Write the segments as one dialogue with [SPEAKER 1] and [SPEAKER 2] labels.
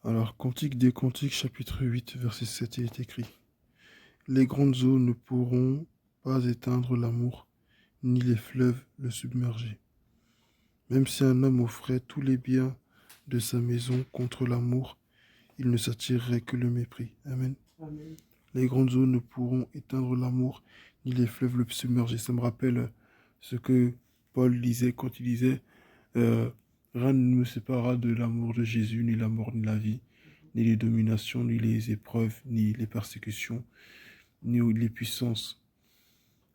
[SPEAKER 1] Alors, Cantique des Cantiques, chapitre 8, verset 7, il est écrit: Les grandes eaux ne pourront pas éteindre l'amour, ni les fleuves le submerger. Même si un homme offrait tous les biens de sa maison contre l'amour, il ne s'attirerait que le mépris. Amen.
[SPEAKER 2] Amen.
[SPEAKER 1] Les grandes eaux ne pourront éteindre l'amour, ni les fleuves le submerger. Ça me rappelle ce que Paul disait quand il disait rien ne me séparera de l'amour de Jésus, ni la mort, ni la vie, ni les dominations, ni les épreuves, ni les persécutions, ni les puissances.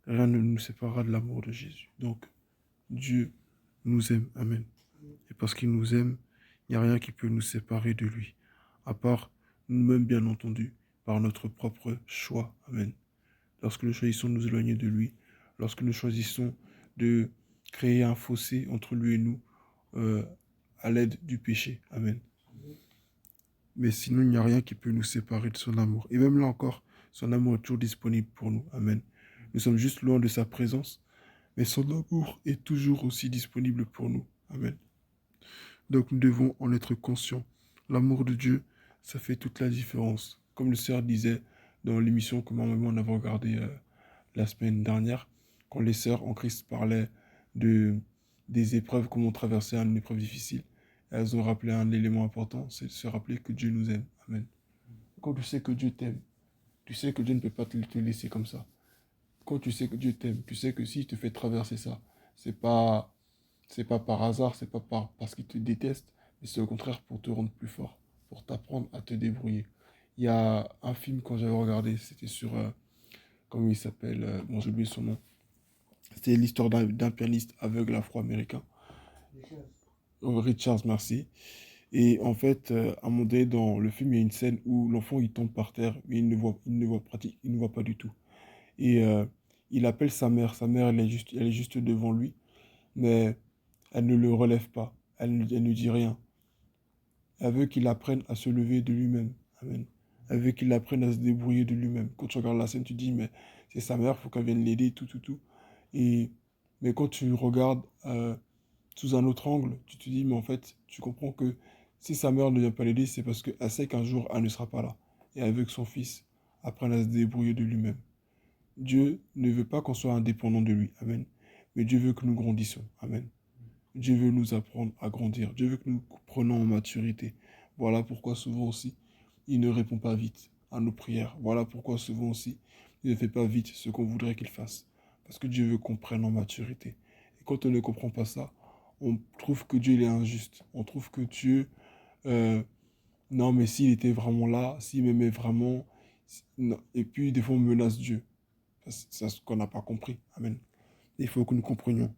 [SPEAKER 1] Rien ne nous séparera de l'amour de Jésus. Donc, Dieu nous aime. Amen. Et parce qu'il nous aime, il n'y a rien qui peut nous séparer de lui, à part nous-mêmes, bien entendu, par notre propre choix. Amen. Lorsque nous choisissons de nous éloigner de lui, lorsque nous choisissons de créer un fossé entre lui et nous, euh, à l'aide du péché. Amen. Mais sinon, il n'y a rien qui peut nous séparer de son amour. Et même là encore, son amour est toujours disponible pour nous. Amen. Nous sommes juste loin de sa présence, mais son amour est toujours aussi disponible pour nous. Amen. Donc nous devons en être conscients. L'amour de Dieu, ça fait toute la différence. Comme le Seigneur disait dans l'émission que moi-même on avait regardée la semaine dernière, quand les sœurs en Christ parlaient des épreuves, comment traverser une épreuve difficile, elles ont rappelé un élément important, c'est de se rappeler que Dieu nous aime. Amen. Quand tu sais que Dieu t'aime, tu sais que Dieu ne peut pas te laisser comme ça. Quand tu sais que Dieu t'aime, tu sais que s'il te fait traverser ça, c'est pas, c'est pas par hasard, c'est pas parce qu'il te déteste, mais c'est au contraire pour te rendre plus fort, pour t'apprendre à te débrouiller. Il y a un film quand j'avais regardé, c'était sur, comment il s'appelle, bon j'ai oublié son nom. C'était l'histoire d'un pianiste aveugle afro-américain. Richards, merci. Et en fait, à un moment donné, dans le film, il y a une scène où l'enfant il tombe par terre, mais il ne voit pas du tout. Et il appelle sa mère. Sa mère, elle est juste devant lui, mais elle ne le relève pas. Elle ne dit rien. Elle veut qu'il apprenne à se lever de lui-même. Amen. Elle veut qu'il apprenne à se débrouiller de lui-même. Quand tu regardes la scène, tu dis, mais c'est sa mère, il faut qu'elle vienne l'aider, tout, tout, tout. Et, mais quand tu regardes sous un autre angle, tu te dis, mais en fait, tu comprends que si sa mère ne vient pas l'aider, c'est parce qu'elle sait qu'un jour, elle ne sera pas là. Et elle veut que son fils apprenne à se débrouiller de lui-même. Dieu ne veut pas qu'on soit indépendant de lui. Amen. Mais Dieu veut que nous grandissions. Amen. Dieu veut nous apprendre à grandir. Dieu veut que nous prenions en maturité. Voilà pourquoi souvent aussi, il ne répond pas vite à nos prières. Voilà pourquoi souvent aussi, il ne fait pas vite ce qu'on voudrait qu'il fasse. Parce que Dieu veut qu'on prenne en maturité. Et quand on ne comprend pas ça, on trouve que Dieu il est injuste. On trouve que Dieu, euh, non mais s'il était vraiment là, s'il m'aimait vraiment, non. Et puis des fois on menace Dieu. C'est ce qu'on n'a pas compris. Amen. Il faut que nous comprenions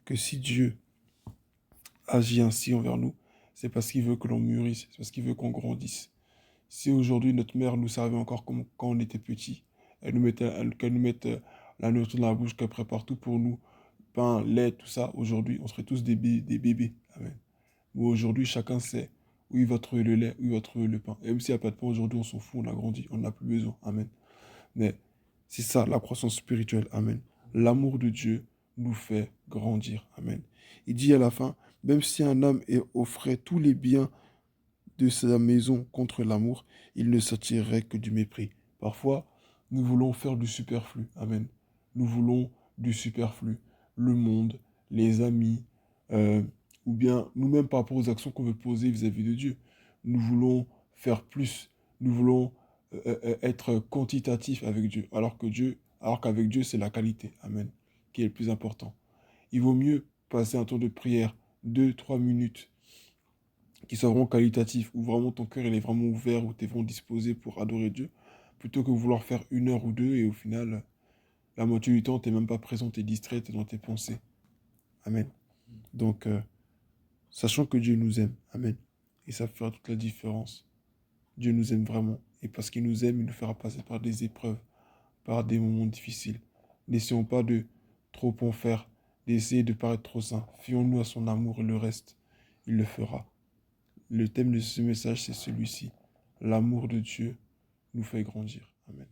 [SPEAKER 1] que si Dieu agit ainsi envers nous, c'est parce qu'il veut que l'on mûrisse, c'est parce qu'il veut qu'on grandisse. Si aujourd'hui notre mère nous servait encore comme quand on était petit, qu'elle nous mette la nourriture dans la bouche, qu'elle prépare tout pour nous, pain, lait, tout ça, aujourd'hui, on serait tous des bébés. Amen. Mais aujourd'hui, chacun sait où il va trouver le lait, où il va trouver le pain. Et même s'il n'y a pas de pain aujourd'hui, on s'en fout, on a grandi, on n'a plus besoin. Amen. Mais c'est ça, la croissance spirituelle. Amen. L'amour de Dieu nous fait grandir. Amen. Il dit à la fin, même si un homme offrait tous les biens de sa maison contre l'amour, il ne s'attirerait que du mépris. Parfois, nous voulons faire du superflu. Amen. Nous voulons du superflu. Le monde, les amis, euh, ou bien nous-mêmes par rapport aux actions qu'on veut poser vis-à-vis de Dieu. Nous voulons faire plus. Nous voulons être quantitatif avec Dieu, alors qu'avec Dieu, c'est la qualité. Amen. Qui est le plus important. Il vaut mieux passer un temps de prière, 2, 3 minutes, qui soit vraiment qualitatif, où vraiment ton cœur il est vraiment ouvert, où tu es vraiment disposé pour adorer Dieu, plutôt que vouloir faire 1 heure ou 2 et au final, la moitié du temps, tu n'es même pas présent, tu es distrait, tu es dans tes pensées. Amen. Donc, sachant que Dieu nous aime, Amen. Et ça fera toute la différence. Dieu nous aime vraiment. Et parce qu'il nous aime, il nous fera passer par des épreuves, par des moments difficiles. N'essayons pas de trop en faire, d'essayer de paraître trop saint. Fions-nous à son amour et le reste, il le fera. Le thème de ce message, c'est celui-ci. L'amour de Dieu nous fait grandir. Amen.